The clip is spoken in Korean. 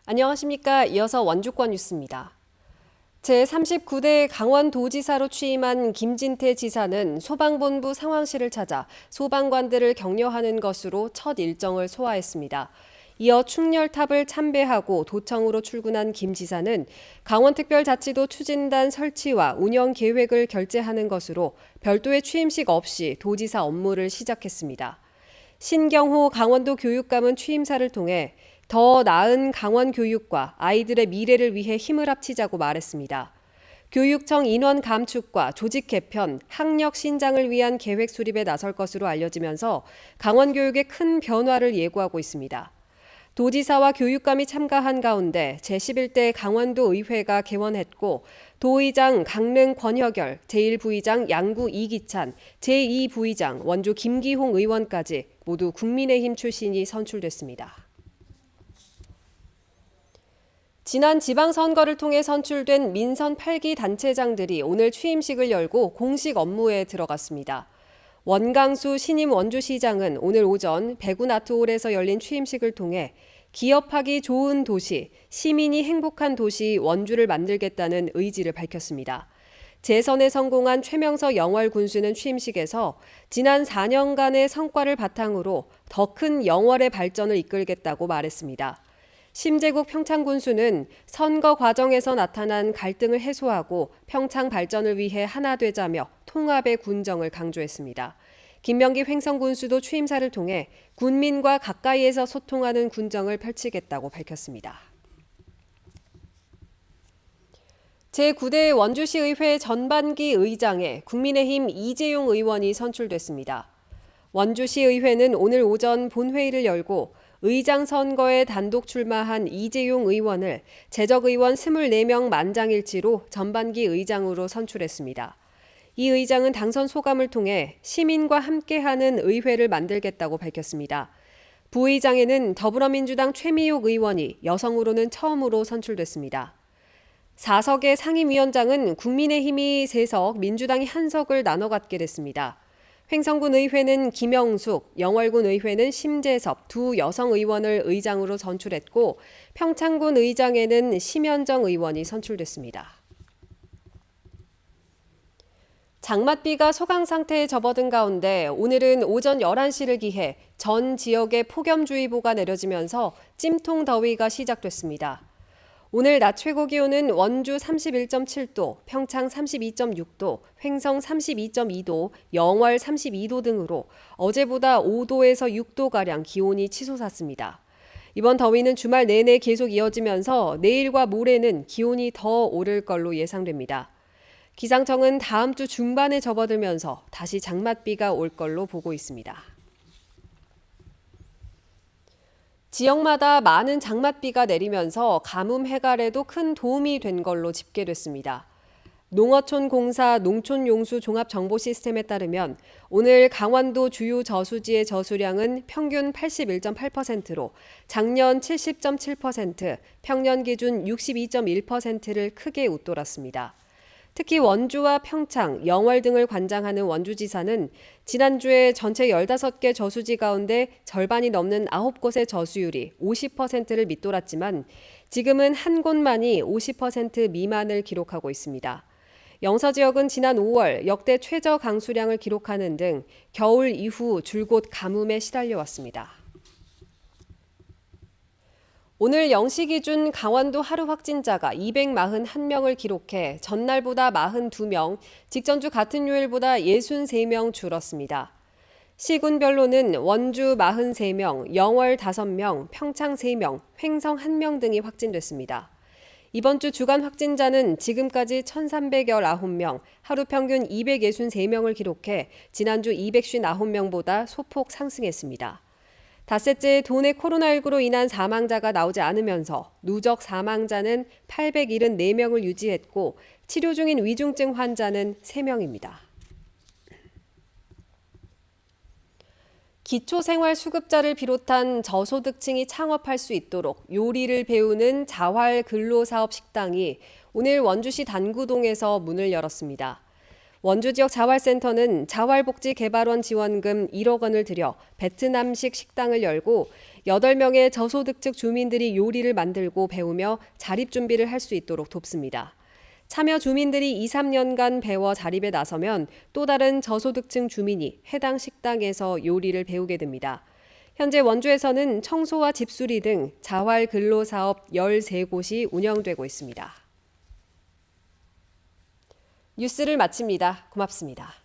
안녕하십니까. 이어서 원주권 뉴스입니다. 제39대 강원도지사로 취임한 김진태 지사는 소방본부 상황실을 찾아 소방관들을 격려하는 것으로 첫 일정을 소화했습니다. 이어 충렬탑을 참배하고 도청으로 출근한 김 지사는 강원특별자치도 추진단 설치와 운영 계획을 결재하는 것으로 별도의 취임식 없이 도지사 업무를 시작했습니다. 신경호 강원도 교육감은 취임사를 통해 더 나은 강원 교육과 아이들의 미래를 위해 힘을 합치자고 말했습니다. 교육청 인원 감축과 조직 개편, 학력 신장을 위한 계획 수립에 나설 것으로 알려지면서 강원 교육의 큰 변화를 예고하고 있습니다. 도지사와 교육감이 참가한 가운데 제11대 강원도 의회가 개원했고 도의장 강릉 권혁열, 제1부의장 양구 이기찬, 제2부의장 원주 김기홍 의원까지 모두 국민의힘 출신이 선출됐습니다. 지난 지방선거를 통해 선출된 민선 8기 단체장들이 오늘 취임식을 열고 공식 업무에 들어갔습니다. 원강수 신임 원주시장은 오늘 오전 백운아트홀에서 열린 취임식을 통해 기업하기 좋은 도시, 시민이 행복한 도시 원주를 만들겠다는 의지를 밝혔습니다. 재선에 성공한 최명서 영월 군수는 취임식에서 지난 4년간의 성과를 바탕으로 더 큰 영월의 발전을 이끌겠다고 말했습니다. 심재국 평창군수는 선거 과정에서 나타난 갈등을 해소하고 평창 발전을 위해 하나 되자며 통합의 군정을 강조했습니다. 김명기 횡성군수도 취임사를 통해 군민과 가까이에서 소통하는 군정을 펼치겠다고 밝혔습니다. 제9대 원주시의회 전반기 의장에 국민의힘 이재용 의원이 선출됐습니다. 원주시의회는 오늘 오전 본회의를 열고 의장 선거에 단독 출마한 이재용 의원을 재적의원 24명 만장일치로 전반기 의장으로 선출했습니다. 이 의장은 당선 소감을 통해 시민과 함께하는 의회를 만들겠다고 밝혔습니다. 부의장에는 더불어민주당 최미옥 의원이 여성으로는 처음으로 선출됐습니다. 4석의 상임위원장은 국민의힘이 3석, 민주당이 1석을 나눠 갖게 됐습니다. 횡성군 의회는 김영숙, 영월군 의회는 심재섭 두 여성 의원을 의장으로 선출했고 평창군 의장에는 심현정 의원이 선출됐습니다. 장맛비가 소강 상태에 접어든 가운데 오늘은 오전 11시를 기해 전 지역에 폭염주의보가 내려지면서 찜통 더위가 시작됐습니다. 오늘 낮 최고 기온은 원주 31.7도, 평창 32.6도, 횡성 32.2도, 영월 32도 등으로 어제보다 5도에서 6도가량 기온이 치솟았습니다. 이번 더위는 주말 내내 계속 이어지면서 내일과 모레는 기온이 더 오를 걸로 예상됩니다. 기상청은 다음 주 중반에 접어들면서 다시 장맛비가 올 걸로 보고 있습니다. 지역마다 많은 장맛비가 내리면서 가뭄 해갈에도 큰 도움이 된 걸로 집계됐습니다. 농어촌 공사 농촌용수 종합정보시스템에 따르면 오늘 강원도 주요 저수지의 저수량은 평균 81.8%로 작년 70.7%, 평년 기준 62.1%를 크게 웃돌았습니다. 특히 원주와 평창, 영월 등을 관장하는 원주지사는 지난주에 전체 15개 저수지 가운데 절반이 넘는 9곳의 저수율이 50%를 밑돌았지만 지금은 한 곳만이 50% 미만을 기록하고 있습니다. 영서 지역은 지난 5월 역대 최저 강수량을 기록하는 등 겨울 이후 줄곧 가뭄에 시달려왔습니다. 오늘 0시 기준 강원도 하루 확진자가 241명을 기록해 전날보다 42명, 직전주 같은 요일보다 63명 줄었습니다. 시군별로는 원주 43명, 영월 5명, 평창 3명, 횡성 1명 등이 확진됐습니다. 이번 주 주간 확진자는 지금까지 1,319명, 하루 평균 263명을 기록해 지난주 259명보다 소폭 상승했습니다. 닷새째 도내 코로나19로 인한 사망자가 나오지 않으면서 누적 사망자는 874명을 유지했고 치료 중인 위중증 환자는 3명입니다. 기초생활수급자를 비롯한 저소득층이 창업할 수 있도록 요리를 배우는 자활 근로사업 식당이 오늘 원주시 단구동에서 문을 열었습니다. 원주 지역 자활센터는 자활복지개발원 지원금 1억 원을 들여 베트남식 식당을 열고 8명의 저소득층 주민들이 요리를 만들고 배우며 자립 준비를 할 수 있도록 돕습니다. 참여 주민들이 2, 3년간 배워 자립에 나서면 또 다른 저소득층 주민이 해당 식당에서 요리를 배우게 됩니다. 현재 원주에서는 청소와 집수리 등 자활 근로사업 13곳이 운영되고 있습니다. 뉴스를 마칩니다. 고맙습니다.